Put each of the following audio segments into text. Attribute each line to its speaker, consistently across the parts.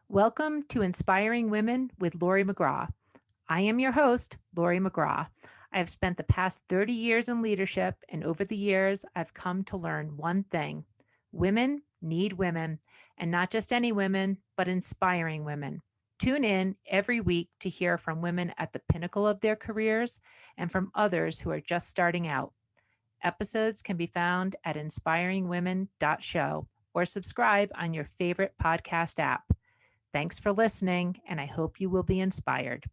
Speaker 1: Welcome to Inspiring Women with Laurie McGraw. I am your host, Laurie McGraw. I have spent the past 30 years in leadership, and over the years, I've come to learn one thing: women need women, and not just any women, but inspiring women. Tune in every week to hear from women at the pinnacle of their careers and from others who are just starting out. Episodes can be found at inspiringwomen.show or subscribe on your favorite podcast app. Thanks for listening, and I hope you will be inspired.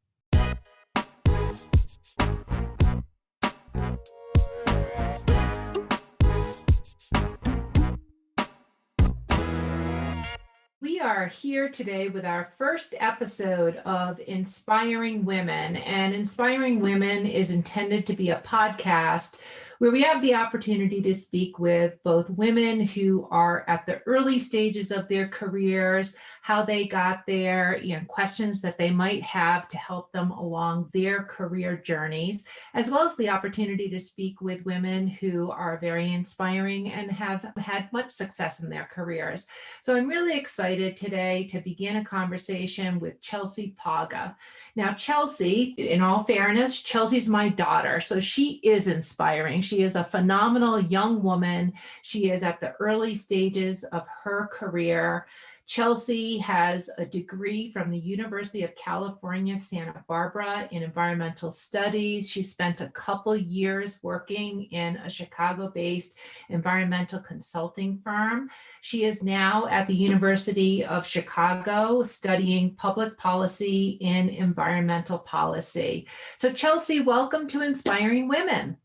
Speaker 1: We are here today with our first episode of Inspiring Women, and Inspiring Women is intended to be a podcast where we have the opportunity to speak with both women who are at the early stages of their careers, how they got there, questions that they might have to help them along their career journeys, as well as the opportunity to speak with women who are very inspiring and have had much success in their careers. So I'm really excited today to begin a conversation with Chelsea Pauga. Now, Chelsea, in all fairness, Chelsea's my daughter, so she is inspiring. She is a phenomenal young woman. She is at the early stages of her career. Chelsea has a degree from the University of California, Santa Barbara in environmental studies. She spent a couple years working in a Chicago-based environmental consulting firm. She is now at the University of Chicago studying public policy in environmental policy. So Chelsea, welcome to Inspiring Women.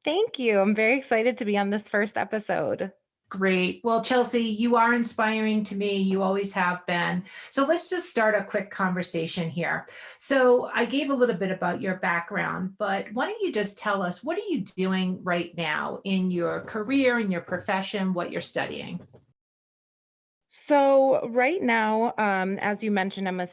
Speaker 2: Thank you. I'm very excited to be on this first episode.
Speaker 1: Great. Well, Chelsea, you are inspiring to me. You always have been. So let's just start a quick conversation here. So I gave a little bit about your background, but why don't you just tell us, what are you doing right now in your career, in your profession, what you're studying?
Speaker 2: So right now, as you mentioned, I'm a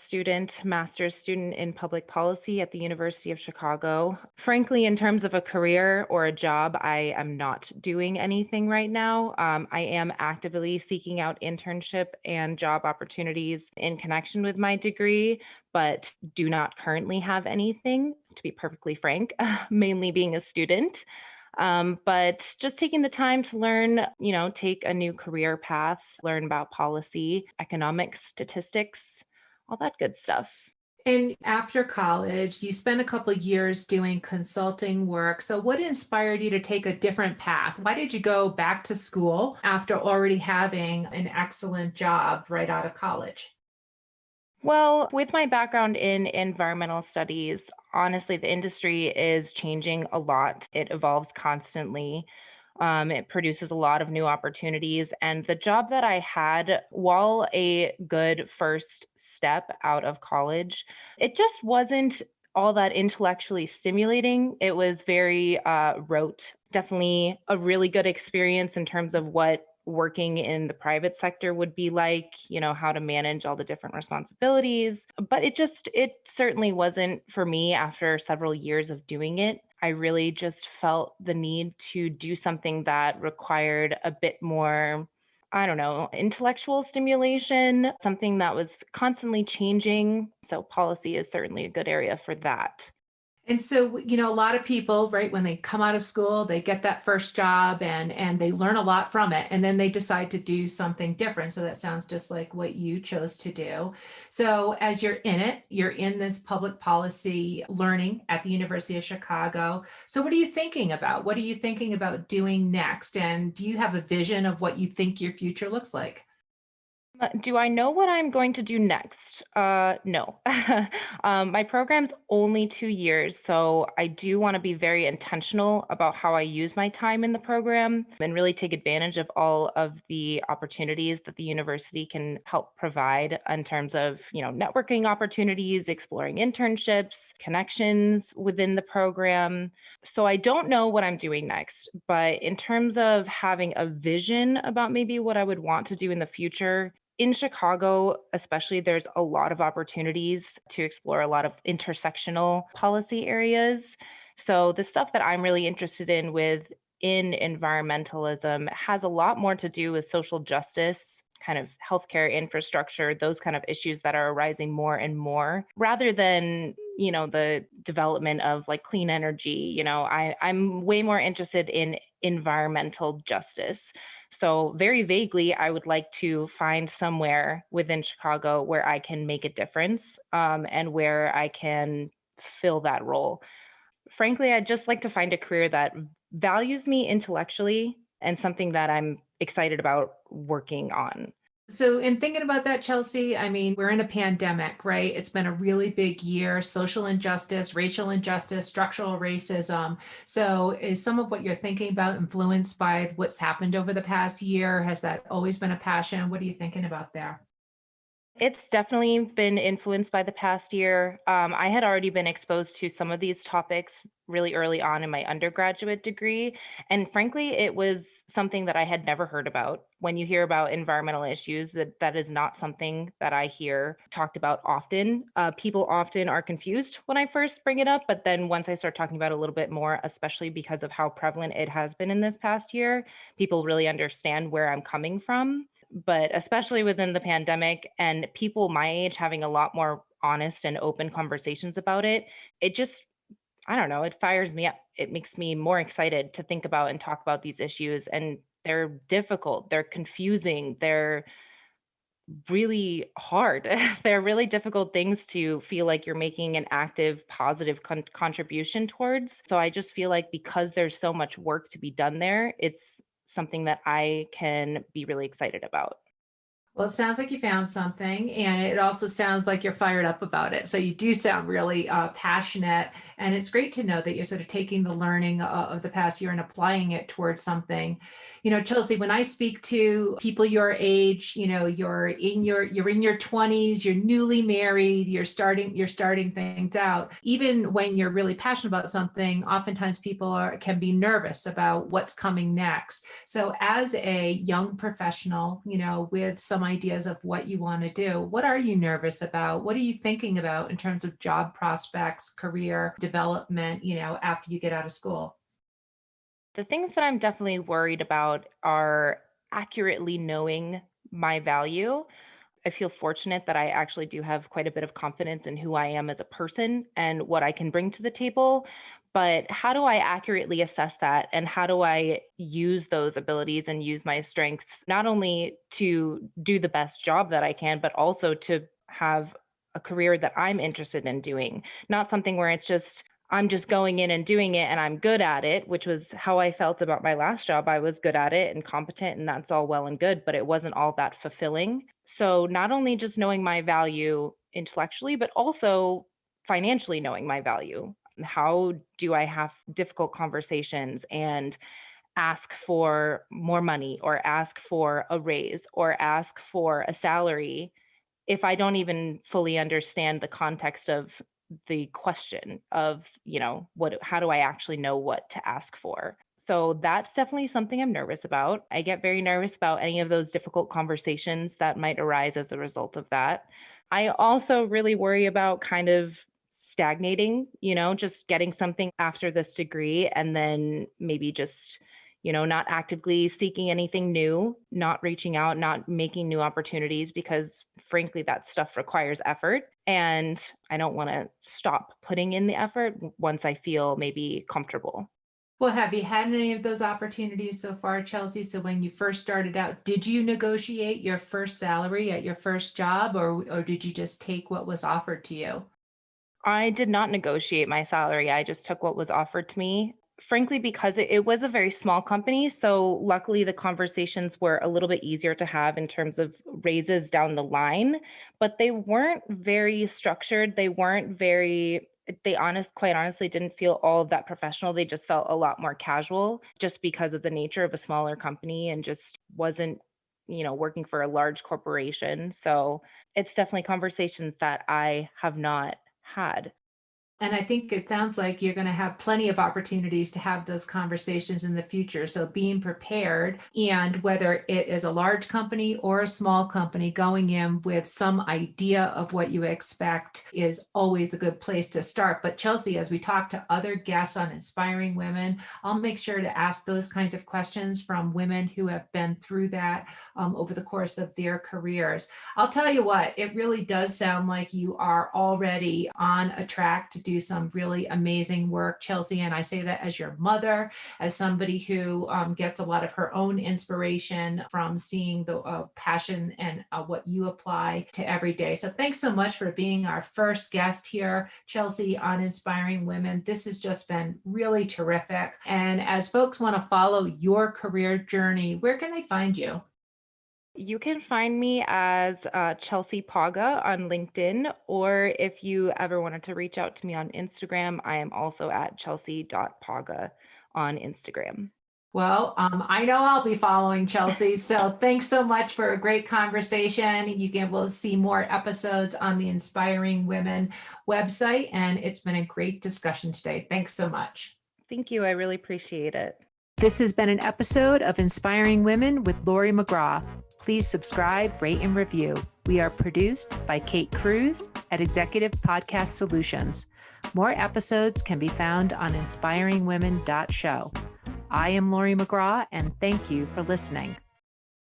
Speaker 2: master's student in public policy at the University of Chicago. Frankly, in terms of a career or a job, I am not doing anything right now. I am actively seeking out internship and job opportunities in connection with my degree, but do not currently have anything, to be perfectly frank, mainly being a student. But just taking the time to learn, take a new career path, learn about policy, economics, statistics, all that good stuff.
Speaker 1: And after college, you spent a couple of years doing consulting work. So what inspired you to take a different path? Why did you go back to school after already having an excellent job right out of college?
Speaker 2: Well, with my background in environmental studies, honestly, the industry is changing a lot. It evolves constantly. It produces a lot of new opportunities. And the job that I had, while a good first step out of college, it just wasn't all that intellectually stimulating. It was very rote. Definitely a really good experience in terms of what working in the private sector would be like, how to manage all the different responsibilities. But it certainly wasn't for me after several years of doing it. I really just felt the need to do something that required a bit more, I don't know, intellectual stimulation, something that was constantly changing. So policy is certainly a good area for that.
Speaker 1: And so, a lot of people, right, when they come out of school, they get that first job and they learn a lot from it, and then they decide to do something different. So that sounds just like what you chose to do. So as you're in it, you're in this public policy learning at the University of Chicago. So what are you thinking about? What are you thinking about doing next? And do you have a vision of what you think your future looks like?
Speaker 2: Do I know what I'm going to do next? No. My program's only 2 years, so I do want to be very intentional about how I use my time in the program and really take advantage of all of the opportunities that the university can help provide in terms of, networking opportunities, exploring internships, connections within the program. So I don't know what I'm doing next, but in terms of having a vision about maybe what I would want to do in the future, in Chicago, especially, there's a lot of opportunities to explore a lot of intersectional policy areas. So the stuff that I'm really interested in environmentalism has a lot more to do with social justice kind of healthcare infrastructure, those kind of issues that are arising more and more, rather than, the development of like clean energy. I'm way more interested in environmental justice. So, very vaguely, I would like to find somewhere within Chicago where I can make a difference, and where I can fill that role. Frankly, I'd just like to find a career that values me intellectually and something that I'm excited about working on.
Speaker 1: So, in thinking about that, Chelsea, I mean, we're in a pandemic, right? It's been a really big year, social injustice, racial injustice, structural racism. So, is some of what you're thinking about influenced by what's happened over the past year? Has that always been a passion? What are you thinking about there?
Speaker 2: It's definitely been influenced by the past year. I had already been exposed to some of these topics really early on in my undergraduate degree. And frankly, it was something that I had never heard about. When you hear about environmental issues, that is not something that I hear talked about often. People often are confused when I first bring it up, but then once I start talking about it a little bit more, especially because of how prevalent it has been in this past year, people really understand where I'm coming from. But especially within the pandemic and people my age having a lot more honest and open conversations about it, it just, I don't know, it fires me up. It makes me more excited to think about and talk about these issues. And they're difficult, they're confusing, they're really hard. They're really difficult things to feel like you're making an active, positive contribution towards. So I just feel like because there's so much work to be done there, it's something that I can be really excited about.
Speaker 1: Well, it sounds like you found something, and it also sounds like you're fired up about it. So you do sound really passionate, and it's great to know that you're sort of taking the learning of the past year and applying it towards something. Chelsea, when I speak to people your age, you're in your 20s, you're newly married, you're starting things out. Even when you're really passionate about something, oftentimes people can be nervous about what's coming next. So, as a young professional, with some ideas of what you want to do, what are you nervous about? What are you thinking about in terms of job prospects, career development, after you get out of school?
Speaker 2: The things that I'm definitely worried about are accurately knowing my value. I feel fortunate that I actually do have quite a bit of confidence in who I am as a person and what I can bring to the table. But how do I accurately assess that? And how do I use those abilities and use my strengths, not only to do the best job that I can, but also to have a career that I'm interested in doing? Not something where it's just, I'm just going in and doing it and I'm good at it, which was how I felt about my last job. I was good at it and competent, and that's all well and good, but it wasn't all that fulfilling. So, not only just knowing my value intellectually, but also financially knowing my value. How do I have difficult conversations and ask for more money or ask for a raise or ask for a salary if I don't even fully understand the context of the question of, how do I actually know what to ask for? So that's definitely something I'm nervous about. I get very nervous about any of those difficult conversations that might arise as a result of that. I also really worry about kind of stagnating, just getting something after this degree and then maybe just, not actively seeking anything new, not reaching out, not making new opportunities because frankly, that stuff requires effort. And I don't want to stop putting in the effort once I feel maybe comfortable.
Speaker 1: Well, have you had any of those opportunities so far, Chelsea? So when you first started out, did you negotiate your first salary at your first job, or did you just take what was offered to you?
Speaker 2: I did not negotiate my salary. I just took what was offered to me. Frankly, because it was a very small company. So, luckily, the conversations were a little bit easier to have in terms of raises down the line, but they weren't very structured. Quite honestly, didn't feel all of that professional. They just felt a lot more casual just because of the nature of a smaller company and just wasn't, working for a large corporation. So, it's definitely conversations that I have not had.
Speaker 1: And I think it sounds like you're going to have plenty of opportunities to have those conversations in the future. So being prepared, and whether it is a large company or a small company, going in with some idea of what you expect is always a good place to start. But Chelsea, as we talk to other guests on Inspiring Women, I'll make sure to ask those kinds of questions from women who have been through that over the course of their careers. I'll tell you what, it really does sound like you are already on a track to do some really amazing work, Chelsea. And I say that as your mother, as somebody who gets a lot of her own inspiration from seeing the passion and what you apply to every day. So thanks so much for being our first guest here, Chelsea, on Inspiring Women. This has just been really terrific. And as folks want to follow your career journey, where can they find you?
Speaker 2: You can find me as Chelsea Pauga on LinkedIn, or if you ever wanted to reach out to me on Instagram, I am also at chelsea.pauga on Instagram.
Speaker 1: Well, I know I'll be following Chelsea. So thanks so much for a great conversation. We'll see more episodes on the Inspiring Women website. And it's been a great discussion today. Thanks so much.
Speaker 2: Thank you. I really appreciate it.
Speaker 1: This has been an episode of Inspiring Women with Laurie McGraw. Please subscribe, rate, and review. We are produced by Kate Cruz at Executive Podcast Solutions. More episodes can be found on inspiringwomen.show. I am Laurie McGraw, and thank you for listening.